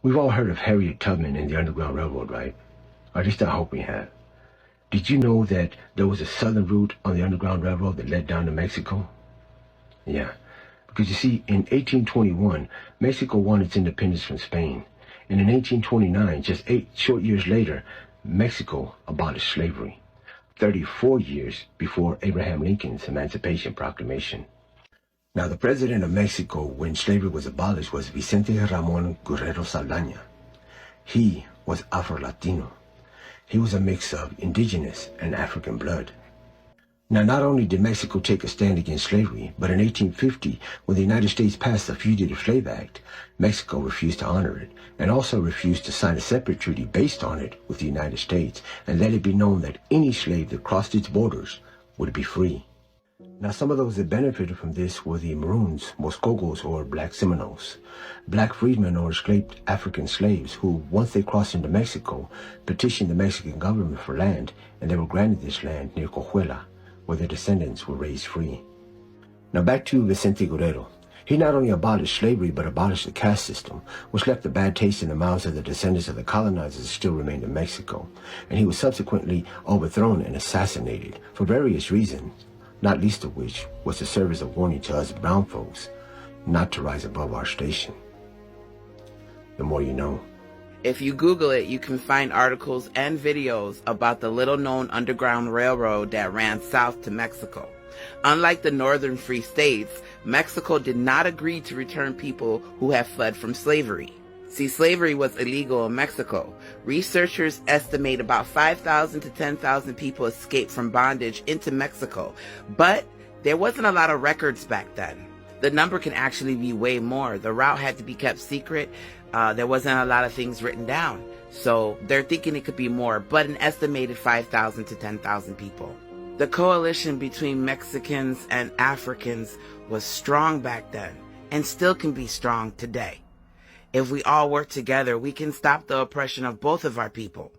We've all heard of Harriet Tubman and the Underground Railroad, right? Or at least I hope we have. Did you know that there was a southern route on the Underground Railroad that led down to Mexico? Yeah, because you see, in 1821, Mexico won its independence from Spain. And in 1829, just 8 short years later, Mexico abolished slavery, 34 years before Abraham Lincoln's Emancipation Proclamation. Now, the president of Mexico when slavery was abolished was Vicente Ramon Guerrero Saldaña. He was Afro-Latino. He was a mix of indigenous and African blood. Now, not only did Mexico take a stand against slavery, but in 1850, when the United States passed the Fugitive Slave Act, Mexico refused to honor it, and also refused to sign a separate treaty based on it with the United States, and let it be known that any slave that crossed its borders would be free. Now, some of those that benefited from this were the Maroons, Muskogos, or Black Seminoles, black freedmen or escaped African slaves who, once they crossed into Mexico, petitioned the Mexican government for land, and they were granted this land near Coahuila, where their descendants were raised free. Now back to Vicente Guerrero. He not only abolished slavery, but abolished the caste system, which left a bad taste in the mouths of the descendants of the colonizers that still remained in Mexico. And he was subsequently overthrown and assassinated for various reasons, not least of which was to serve as a warning to us brown folks not to rise above our station. The more you know. If you Google it, you can find articles and videos about the little-known Underground Railroad that ran south to Mexico. Unlike the northern free states, Mexico did not agree to return people who had fled from slavery. See, slavery was illegal in Mexico. Researchers estimate about 5,000 to 10,000 people escaped from bondage into Mexico, but there wasn't a lot of records back then. The number can actually be way more. The route had to be kept secret. There wasn't a lot of things written down. So they're thinking it could be more, but an estimated 5,000 to 10,000 people. The coalition between Mexicans and Africans was strong back then and still can be strong today. If we all work together, we can stop the oppression of both of our people.